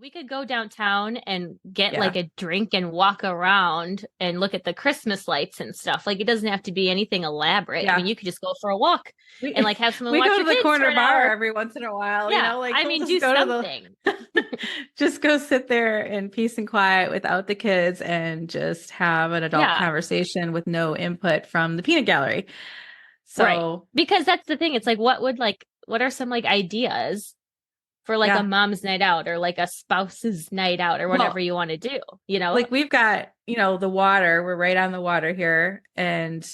we could go downtown and get Yeah. like a drink and walk around and look at the Christmas lights and stuff. Like it doesn't have to be anything elaborate. I mean, Yeah. you could just go for a walk and We like have someone we watch go to your the kids for corner an bar hour. every once in a while, Yeah. like I we'll mean, just do go to something. the just go sit there in peace and quiet without the kids and just have an adult Yeah. conversation with no input from the peanut gallery. Right. So, Because that's the thing. It's like, what are some like ideas for like a yeah. mom's night out or like a spouse's night out or whatever Well, you want to do, you know? like we've got, the water. We're right on the water here, and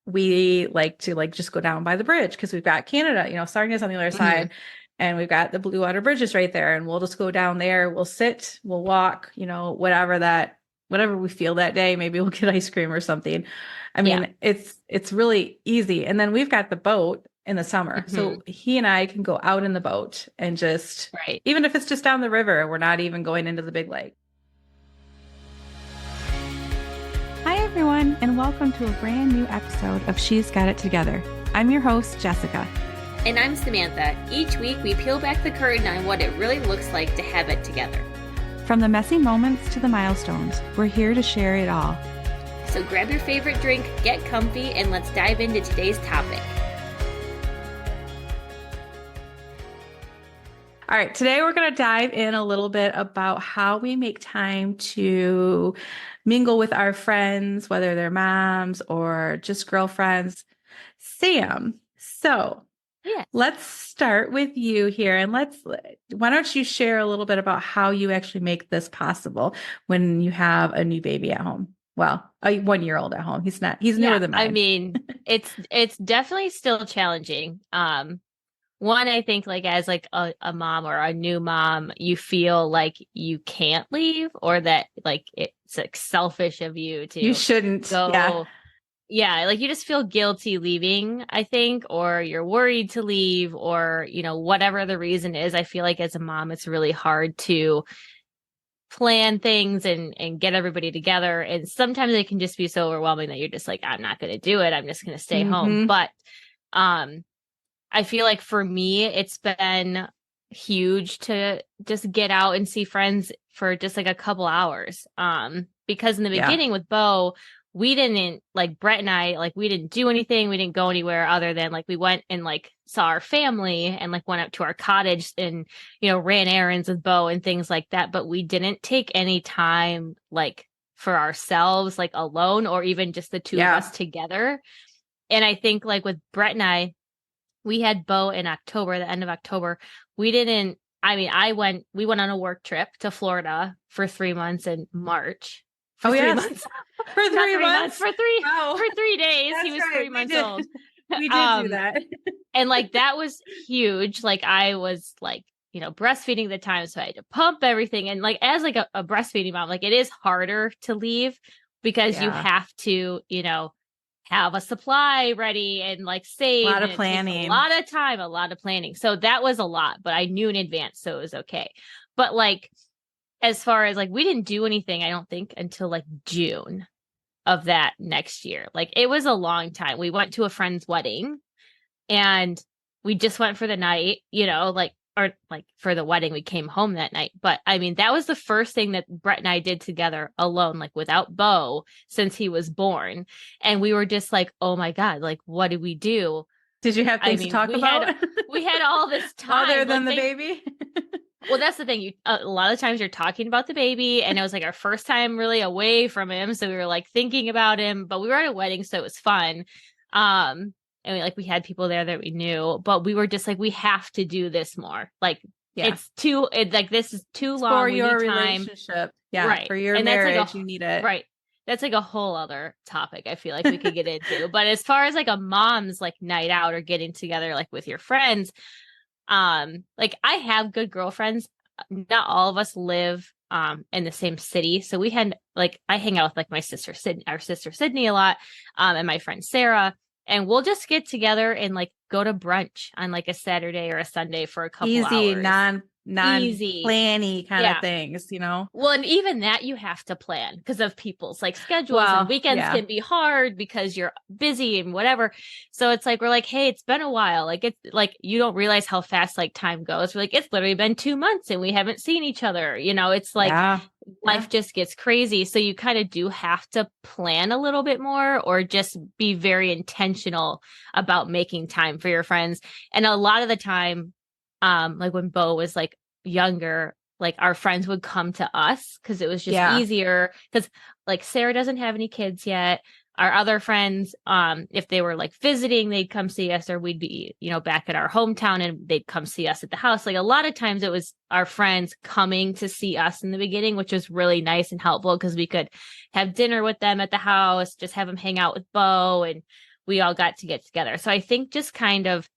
we like to like just go down by the bridge because we've got Canada, Sarnia's on the other Mhm. side, and we've got the blue water bridges right there, and we'll just go down there. We'll sit, we'll walk, whatever we feel that day. Maybe we'll get ice cream or something. I Yeah. mean, it's really easy. And then we've got the boat in the summer, so Mhm. he and I can go out in the boat and just, Right. even if it's just down the river, we're not even going into the big lake. Hi, everyone, and welcome to a brand new episode of She's Got It Together. I'm your host, Jessica. And I'm Samantha. Each week we peel back the curtain on what it really looks like to have it together. From the messy moments to the milestones, we're here to share it all. So grab your favorite drink, get comfy, and let's dive into today's topic. All right, today we're going to dive in a little bit about how we make time to mingle with our friends, whether they're moms or just girlfriends. Sam, so Yes. let's start with you here, and why don't you share a little bit about how you actually make this possible when you have a new baby at home? Well, a 1-year-old at home. He's newer than mine. I mean, it's definitely still challenging. One, I think like as like a mom or a new mom, you feel like you can't leave or that like it's like selfish of you to You shouldn't. go. Yeah. Yeah, like you just feel guilty leaving, I think, or you're worried to leave, or, whatever the reason is. I feel like as a mom, it's really hard to plan things and get everybody together. And sometimes it can just be so overwhelming that you're just like, I'm not going to do it. I'm just going to stay home. Mm-hmm. But I feel like for me, it's been huge to just get out and see friends for just like a couple hours. Because in the beginning with Beau, we didn't like Brett and I, like we didn't do anything. We didn't go anywhere other than like we went and like saw our family and like went up to our cottage and, ran errands with Beau and things like that. But we didn't take any time like for ourselves, like alone or even just the two of us together. And I think like with Brett and I, we had Beau in October, the end of October. We went on a work trip to Florida for 3 months in March. For 3 months. For 3 months? For 3 days. That's he was right. 3 months old. We did do that. And like that was huge. Like I was like, breastfeeding at the time. So I had to pump everything. And like as like a breastfeeding mom, like it is harder to leave because you have to, have a supply ready and like save. A lot of planning. A lot of time, a lot of planning. So that was a lot, but I knew in advance, so it was okay. But like, as far as like, we didn't do anything, I don't think, until like June of that next year. Like it was a long time. We went to a friend's wedding and we just went for the night, or like for the wedding, we came home that night. But I mean, that was the first thing that Brett and I did together alone, like without Beau since he was born. And we were just like, oh my God, like, what did we do? Did you have things to talk about? We had all this time. Other than the baby? Well, that's the thing. A lot of times you're talking about the baby, and it was like our first time really away from him. So we were like thinking about him, but we were at a wedding, so it was fun. And we had people there that we knew, but we were just like, we have to do this more. Like this is too long. For your relationship. Yeah. Right. For your marriage, you need it. Right. That's like a whole other topic I feel like we could get into. But as far as like a mom's like night out or getting together like with your friends, like I have good girlfriends. Not all of us live in the same city. So we had like, I hang out with like my sister Sydney, our sister Sydney a lot, and my friend Sarah, and we'll just get together and like go to brunch on like a Saturday or a Sunday for a couple hours. Easy, easy. non-planny kind of Yeah. things, you know? Well, and even that you have to plan because of people's like schedules, and Well, weekends yeah. can be hard because you're busy and whatever. So it's like we're like, hey, it's been a while. Like it's like you don't realize how fast like time goes. We're like, it's literally been 2 months and we haven't seen each other. You know, it's like Yeah. Yeah. life just gets crazy. So you kind of do have to plan a little bit more or just be very intentional about making time for your friends. And a lot of the time, like when Beau was like younger, like our friends would come to us because it was just Yeah. easier. Because like Sarah doesn't have any kids yet. Our other friends, if they were like visiting, they'd come see us, or we'd be, you know, back at our hometown and they'd come see us at the house. Like a lot of times it was our friends coming to see us in the beginning, which was really nice and helpful because we could have dinner with them at the house, just have them hang out with Beau, and we all got to get together. So I think just kind of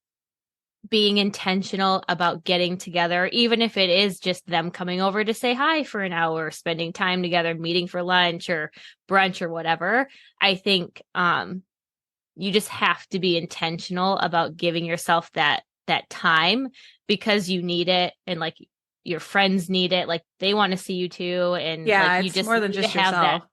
being intentional about getting together, even if it is just them coming over to say hi for an hour, spending time together, meeting for lunch or brunch or whatever. I think you just have to be intentional about giving yourself that time because you need it, and like your friends need it, like they want to see you too, and like Yeah. you It's just more than need to just have that. yourself.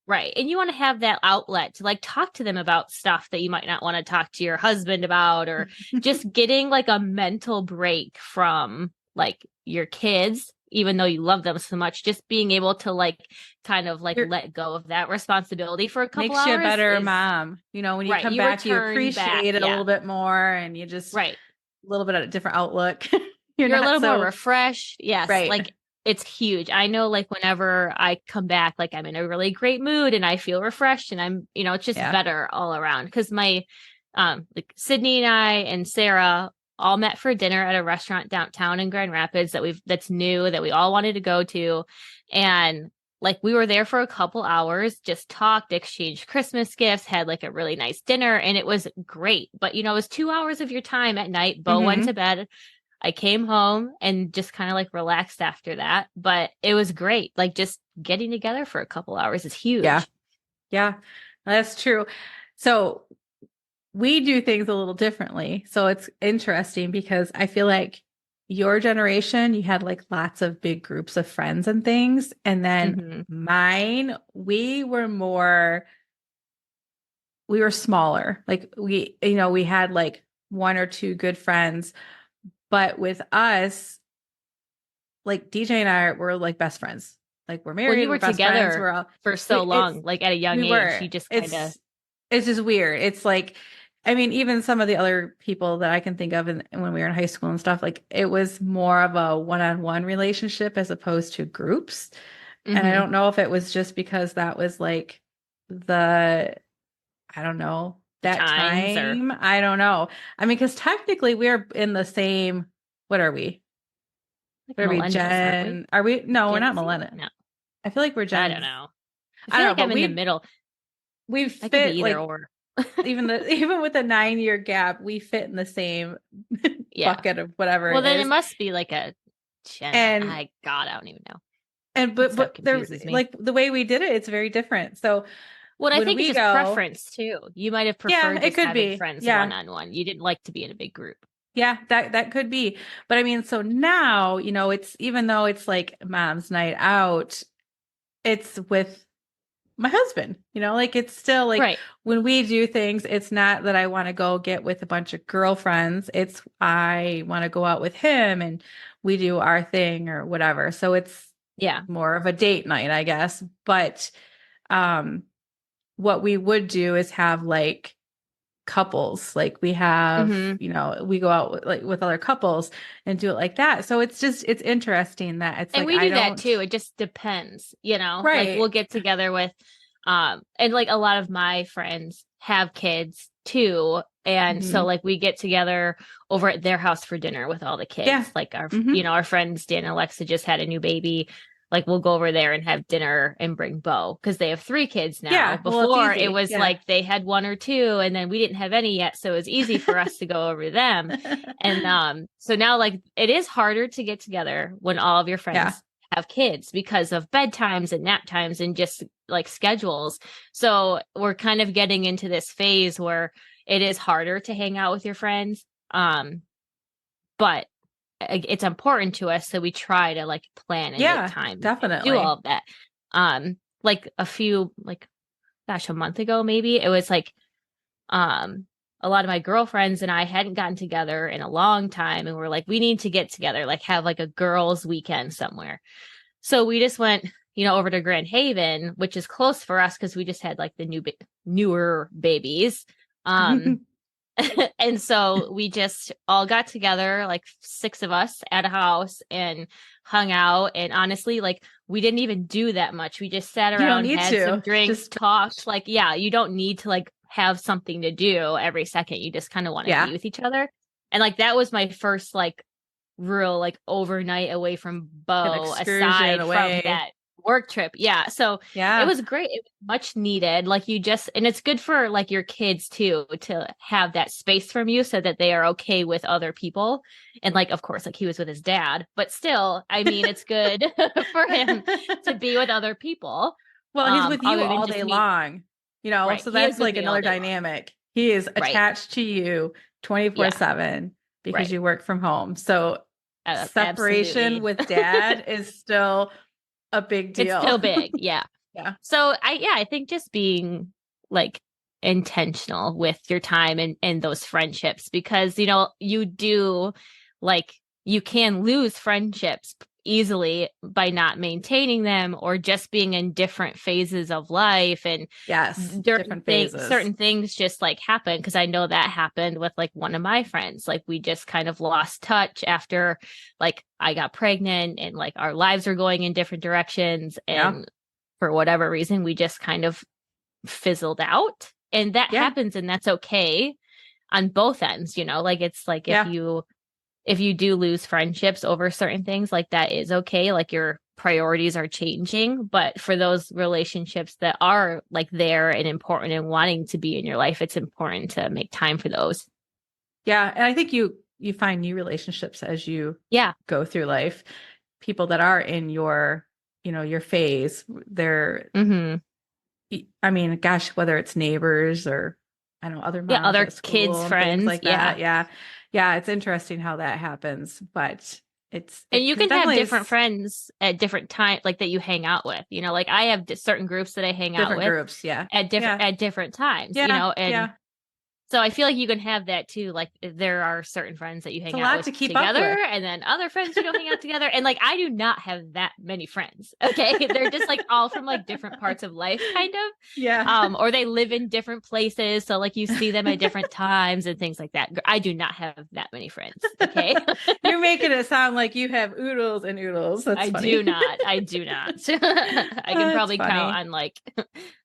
Right. And you want to have that outlet to like talk to them about stuff that you might not want to talk to your husband about, or just getting like a mental break from like your kids, even though you love them so much, just being able to like kind of like You're let go of that responsibility for a couple makes you a hours better is mom. You know, when you right. come You back, you return back. appreciate it a Yeah. little bit more and you just Right. a little bit of a different outlook. You're You're a not little more so refreshed. Yes. right. Like it's huge. I know like whenever I come back, like I'm in a really great mood and I feel refreshed and I'm, you know, it's just Yeah. better all around. Cause my like Sydney and I and Sarah all met for dinner at a restaurant downtown in Grand Rapids that's new that we all wanted to go to. And like we were there for a couple hours, just talked, exchanged Christmas gifts, had like a really nice dinner, and it was great. But you know, it was 2 hours of your time at night. Beau went to Mm-hmm. bed. I came home and just kind of like relaxed after that. But it was great. Like just getting together for a couple hours is Yeah. huge. Yeah. That's true. So we do things a little differently. So it's interesting because I feel like your generation, you had like lots of big groups of friends and things. And then Hmm. mine, we were smaller. Like we had like one or two good friends. But with us, like DJ and I were like best friends. Like we're Well, married, you we're were best friends. together We're all for so it's long, like at a young we age. were. You just kind of, It's just weird. It's like I mean, even some of the other people that I can think of when we were in high school and stuff, like it was more of a one-on-one relationship as opposed to groups. And I hmm, don't know if it was just because that was like the I don't know, the that times or time. I don't know. I mean, because technically we're in the same, what are we? like What are we, millennials, aren't we? Gen? Are we? No, we're Gen not Z? millennial. No, I feel like we're I don't Gens. know. I I feel don't like know, but I'm in the middle. we I could be fit either like or. even with a 9 year gap, we fit in the same Yeah. bucket of whatever Well, it then it is. must be like a Gen. And I God, I don't even know. That stuff but they're confuses me. like the way we did it, it's very different. So Well, I when think it's we just go, preference too. You might have yeah, preferred it just could having be. friends one Yeah. on one. You didn't like to be in a big group. Yeah, that could be. But I mean, so now, it's even though it's like mom's night out, it's with my husband, like it's still like Right. when we do things, it's not that I want to go get with a bunch of girlfriends. It's I want to go out with him and we do our thing or whatever. So it's Yeah. more of a date night, I guess. But um what we would do is have like couples, like we have, Hmm. we go out with other couples and do it like that. So it's interesting that it's And like we I do that don't too. It just depends, like we'll right. get together with, and like a lot of my friends have kids too. And so Hmm. like we get together over at their house for dinner with all the Yeah. kids. Like Hmm. our friends, Dan and Alexa just had a new baby. Like we'll go over there and have dinner and bring Beau because they have 3 kids now. Yeah. Well, it's Before it easy. was Yeah. like they had one or two and then we didn't have any yet. So it was easy for us to go over them. And so now like it is harder to get together when all of your Yeah. friends have kids because of bedtimes and nap times and just like schedules. So we're kind of getting into this phase where it is harder to hang out with your friends. But it's important to us. So we try to like plan and make Yeah, time and do all definitely. of that. Like a few, like, gosh, a month ago, maybe it was like, um, a lot of my girlfriends and I hadn't gotten together in a long time. And we're like, we need to get together, like have like a girls' weekend somewhere. So we just went, over to Grand Haven, which is close for us because we just had like the newer babies. Um, and so we just all got together, like six of us at a house and hung out. And honestly, like we didn't even do that much. We just sat You don't around, need had some to. drinks, Just talked. Like, yeah, you don't need to like have something to do every second. You just kind of want to yeah, be with each other. And like that was my first like real like overnight away from an Beau excursion aside from away. that work trip. Yeah. So it Yeah. was great. It was much needed. Like you just, and it's good for like your kids too to have that space from you so that they are okay with other people. And like, of course, like he was with his dad, but still, I mean, it's good for him to be with other people, Well, he's with you other than all just day me. long, Right. so He is that's with like me all another day long. dynamic. He is Right. attached to you Yeah. 24/7 because Right. you work from home. So separation Absolutely. with dad is still a big It's deal. still big. Yeah. Yeah. So I think just being like intentional with your time and those friendships because you do like you can lose friendships easily by not maintaining them or just being in different phases of life and Yes. during Different phases. certain things just like happen because I know that happened with like one of my friends. Like we just kind of lost touch after like I got pregnant and like our lives are going in different directions Yeah. and for whatever reason, we just kind of fizzled out. And that Yeah. happens and that's okay on both ends, like it's like Yeah. if you do lose friendships over certain things, like that is okay. Like your priorities are changing. But for those relationships that are like there and important and wanting to be in your life, it's important to make time for those. Yeah. And I think you find new relationships as you Yeah. go through life. People that are in your phase, they're Mm-hmm. I mean, gosh, whether it's neighbors or I don't know, other Yeah. moms Other at school kids, and things friends. like Yeah. that. Yeah. Yeah. It's interesting how that happens, but And you because it can have definitely different is friends at different times, like that you hang out with. Like I have certain groups that I hang out different with groups. Yeah. at different Yeah. times. Yeah. And Yeah. so I feel like you can have that too. Like there are certain friends that you It's a hang out lot with to keep up together, with. and then other friends you don't hang out together. And like I do not have that many friends. Okay, they're just like all from like different parts of life, kind of. Yeah. Or they live in different places, so like you see them at different times and things like that. I do not have that many friends. Okay, You're making it sound like you have oodles and oodles. That's I funny. do not. I do not. I can That's probably count funny. on like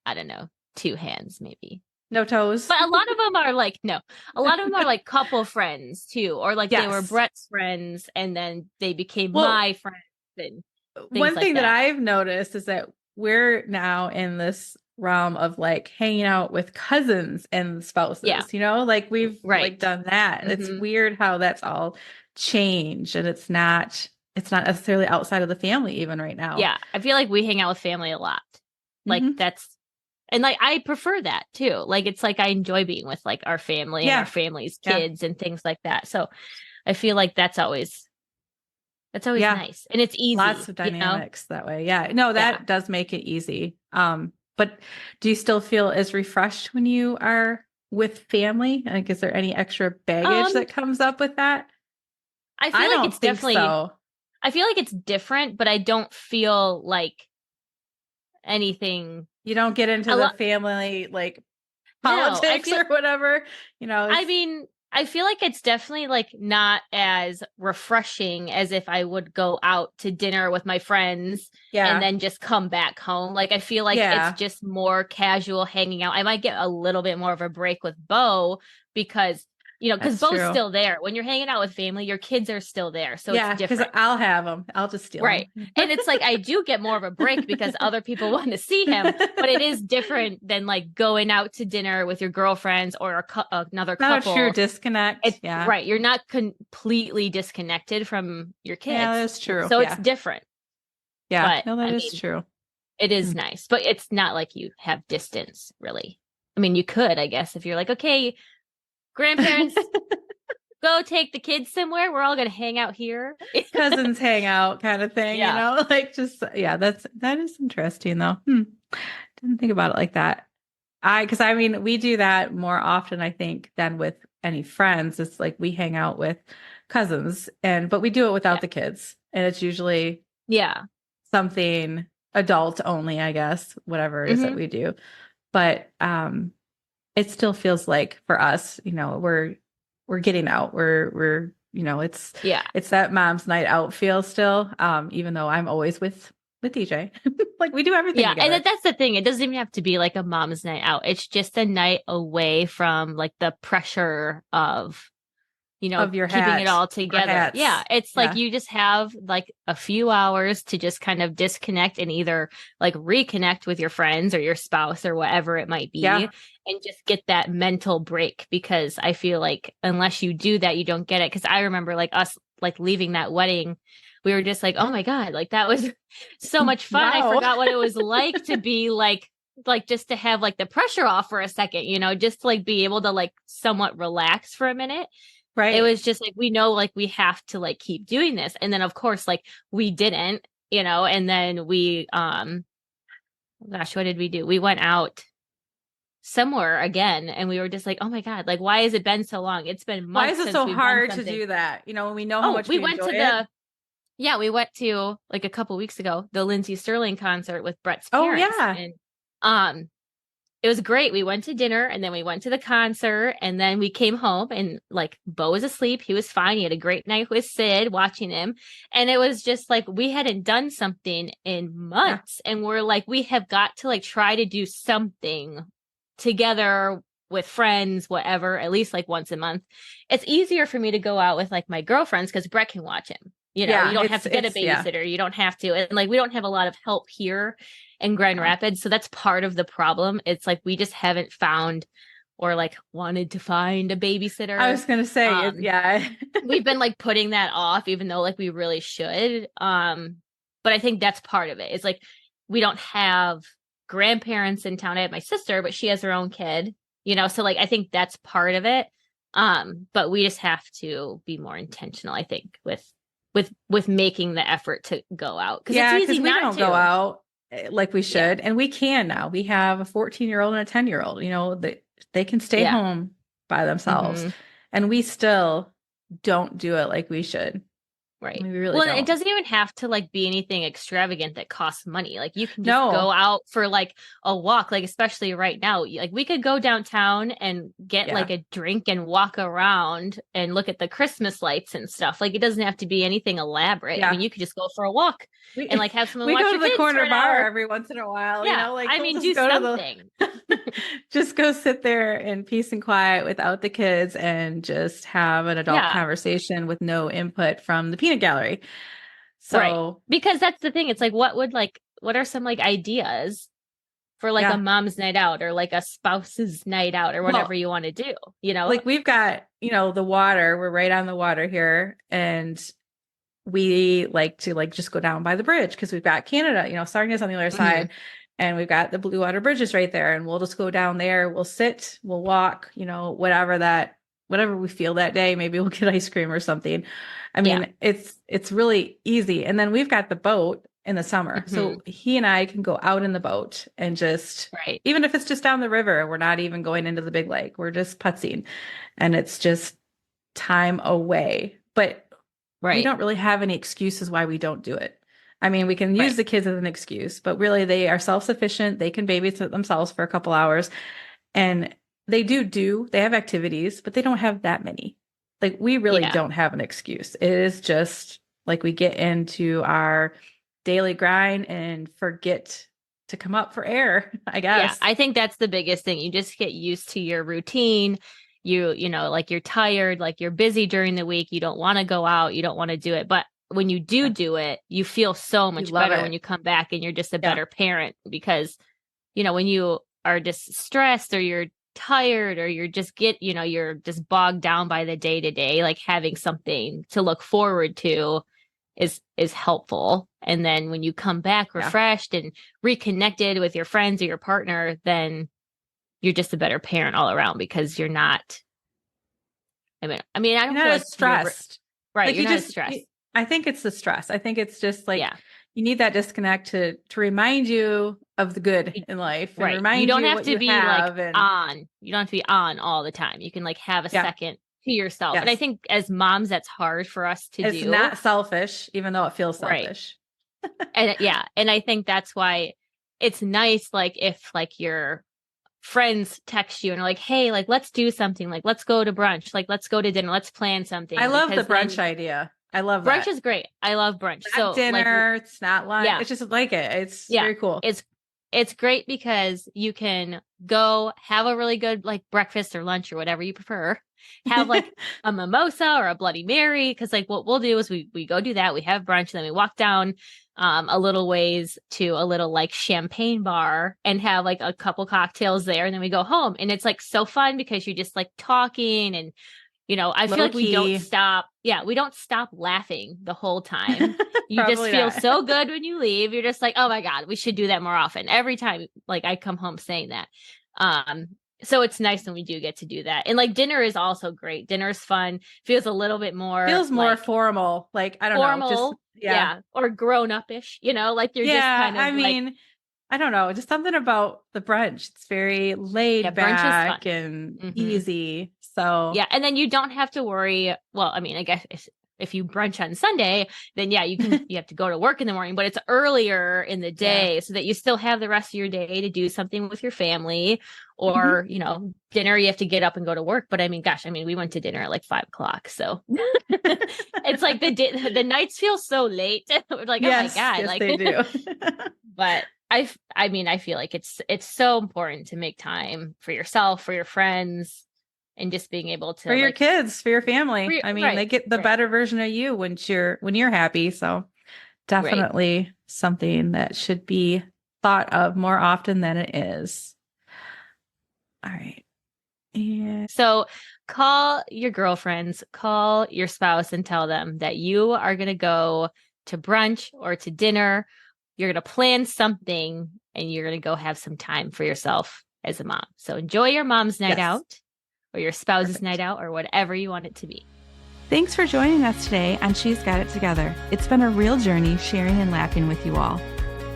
I don't know, two hands maybe. No toes. But a lot of them are like, no, a lot of them are like couple friends too, or like they were Yes. Brett's friends and then they became Well, my friends and things one like thing that that. I've noticed is that we're now in this realm of like hanging out with cousins and Yeah, spouses, like we've like right. done that. It's Hmm. weird how that's all changed and it's not necessarily outside of the family even right now. Yeah, I feel like we hang out with family a lot. Like Hmm. that's, and like I prefer that too. Like it's like I enjoy being with like our family and our Yeah. family's Yeah. kids and things like that. So I feel like that's always Yeah. nice and it's Lots easy, of dynamics that way. Yeah. No, Yeah. that does make it easy. But do you still feel as refreshed when you are with family? Like, is there any extra baggage Um, that comes up with that? I I feel like don't it's think definitely so. I feel like it's different, but I don't feel like anything You don't get into a the lot. family like No, politics or whatever. I It's mean, I feel like it's definitely like not as refreshing as if I would go out to dinner with my friends and yeah. then just come back home. Like I feel like it's Yeah, just more casual hanging out. I might get a little bit more of a break with Beau because because that's Beau's true. still there. When you're hanging out with family, your kids are still there. So it's Yeah, because different. I'll have them. I'll just steal Right. them. And it's like I do get more of a break because other people want to see him, but it is different than like going out to dinner with your girlfriends or another Not a true couple. disconnect. It's Yeah. right. You're not completely disconnected from your Yeah, kids. that's true. So it's Yeah. different. Yeah. But No, that I is mean, true. it is Hmm. nice, but it's not like you have distance really. I mean, you could, I guess, if you're like, okay, grandparents, go take the kids somewhere. We're all gonna hang out here. Cousins hang out kind of thing, Yeah. like just, yeah, that is interesting though. Didn't think about it like that. Because I mean, we do that more often, I think, than with any friends. It's like we hang out with cousins but we do it without Yeah. the kids. And it's usually Yeah. something adult only, I guess, whatever it is that Hmm. we do. But it still feels like for us, we're getting out. We're Yeah. it's that mom's night out feel still. Even though I'm always with DJ. Like we do everything Yeah. And together. that's the thing. It doesn't even have to be like a mom's night out. It's just a night away from like the pressure of Of your keeping it hat all or together. Yeah. hats. It's like Yeah. you just have like a few hours to just kind of disconnect and either like reconnect with your friends or your spouse or whatever it might be Yeah. and just get that mental break because I feel like unless you do that, you don't get it. Cause I remember like us like leaving that wedding. We were just like, oh my God, like that was so much fun. I Wow. forgot what it was like to be like just to have like the pressure off for a second, just to like be able to like somewhat relax for a minute. It Right. was just like we know like we have to like keep doing this. And then of course like we didn't, and then we gosh, what did we do? We went out somewhere again and we were just like, "Oh my God, like why has it been so long? It's been Why is months it since so we've done hard to something." do that? When we know how Oh, much we we went enjoy to it. we went to like a couple weeks ago, the Lindsey Sterling concert with Brett's Oh parents. yeah. And um it was great. We went to dinner and then we went to the concert and then we came home and like Beau was asleep. He was fine. He had a great night with Sid watching him. And it was just like we hadn't done something in Yeah. months. And we're like, we have got to like try to do something together with friends, whatever, at least like once a month. It's easier for me to go out with like my girlfriends because Brett can watch him. You Yeah. don't have to get a Yeah. babysitter. You don't have to. And like we don't have a lot of help here in Grand Yeah. Rapids. So that's part of the problem. It's like we just haven't found or like wanted to find a I babysitter. was gonna say it. Um, Yeah. we've been like putting that off, even though like we really should. But I think that's part of it. It's like we don't have grandparents in town. I have my sister, but she has her own kid, so like I think that's part of it. But we just have to be more intentional, I think, with making the effort to go out because it's Yeah, easy because we not don't go to. out like we Yeah. should, and we can now. We have a 14-year-old and a 10-year-old. They can stay Yeah. home by themselves, Hmm. and we still don't do it like we should. I Right. mean, we really Well, it don't. doesn't even have to like be anything extravagant that costs money. Like you can just go No. out for like a walk, like especially right now. Like we could go downtown and get Yeah. like a drink and walk around and look at the Christmas lights and stuff. Like it doesn't have to be anything elaborate. I mean, Yeah. you could just go for a walk and We like have someone we watch go to your the kids for corner an bar hour. every once in a while, Yeah. like I we'll mean, just do go to the something. just go sit there in peace and quiet without the kids and just have an adult Yeah. conversation with no input from the peanut gallery. Right. So, Because that's the thing. It's like, what are some like ideas for like a yeah. mom's night out or like a spouse's night out or whatever Well, you want to do, you know? like we've got, the water. We're right on the water here, and we like to like just go down by the bridge because we've got Canada, Sarnia's on the other Hmm. side, and we've got the Blue Water Bridges right there, and we'll just go down there. We'll sit, we'll walk, whatever we feel that day. Maybe we'll get ice cream or something. I Yeah. mean, it's really easy. And then we've got the boat in the summer, Hmm. so he and I can go out in the boat and just, Right. even if it's just down the river, we're not even going into the big lake. We're just putzing, and it's just time away. But we Right. don't really have any excuses why we don't do it. I mean, we can use Right. the kids as an excuse, but really they are self-sufficient. They can babysit themselves for a couple hours, and they have activities, but they don't have that many. Like we really Yeah. don't have an excuse. It is just like we get into our daily grind and forget to come up for air, I Yeah. guess. I think that's the biggest thing. You just get used to your routine. Like you're tired, like you're busy during the week. You don't want to go out. You don't want to do it. But when you do Yeah. do it, you feel so You much love better when it. you come back and you're just a Yeah. better parent because, when you are just stressed or you're tired or you're just bogged down by the day to day, like having something to look forward to is helpful. And then when you come back Yeah. refreshed and reconnected with your friends or your partner, then you're just a better parent all around because you're not I don't You're feel not like as you're stressed. right. Like You're you not as just, stressed. I think it's the stress. I think it's just like Yeah. you need that disconnect to remind you of the good You- in life and Right. You remind don't you have what to you be like have. And on. You don't have to be on all the time. You can like have a yeah, second to yourself. And I yes. think as moms, that's hard for us to It's do. not selfish, even though it feels Right. selfish. And yeah. And I think that's why it's nice, like if like your friends text you and are like, hey, like let's do something, like let's go to brunch, like let's go to dinner, let's plan I something, love the because brunch then idea. I love brunch that. is great. I love brunch. Not So like dinner, it's not lunch. yeah, It's just like it. It's yeah. very cool. It's great because you can go have a really good like breakfast or lunch or whatever you prefer. Have like a mimosa or a Bloody Mary. Cause like what we'll do is we go do that. We have brunch, then we walk down a little ways to a little like champagne bar and have like a couple cocktails there. And then we go home. And it's like so fun because you're just like talking and I feel Low like we don't key. stop. Yeah, we don't stop laughing the whole time. You just Probably feel not. so good when you leave. You're just like, oh my God, we should do that more often. Every time, like I come home saying that. Um, so it's nice when we do get to do that. And like dinner is also great. Dinner is fun. Feels a little bit more Feels more like formal. Like, I don't know, just formal. yeah. Yeah. Or grown up-ish, like you're just Yeah, kind I of like, mean, I don't know, just something about the brunch. It's very yeah, laid brunch is back fun. and Hmm. easy. So, Yeah, and then you don't have to worry. Well, I guess if you brunch on Sunday, then yeah, you have to go to work in the morning, but it's earlier in the yeah. day so that you still have the rest of your day to do something with your family Mhm. or, dinner, you have to get up and go to work. But we went to dinner at like 5 o'clock. So it's like the nights feel so late. We're like, oh my Yes, God. yes, Like, they do. but I feel like it's so important to make time for yourself, for your friends, and just being able For to your like kids, for your family. I mean, they right, get the right, better version of you when you're happy. So, right. definitely something that should be thought of more often than it is. All right. And So call your girlfriends, call your spouse and tell them that you are going to go to brunch or to dinner. You're going to plan something and you're going to go have some time for yourself as a mom. So enjoy your mom's night yes, out or your spouse's night perfect. out or whatever you want it to be. Thanks for joining us today on She's Got It Together. It's been a real journey sharing and laughing with you all.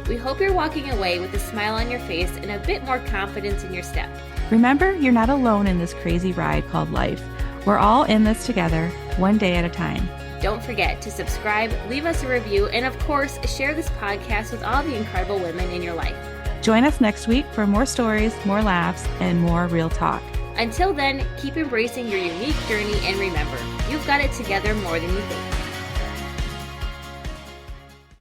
We hope you're walking away with a smile on your face and a bit more confidence in your step. Remember, you're not alone in this crazy ride called life. We're all in this together, one day at a time. Don't forget to subscribe, leave us a review, and of course, share this podcast with all the incredible women in your life. Join us next week for more stories, more laughs, and more real talk. Until then, keep embracing your unique journey and remember, you've got it together more than you think.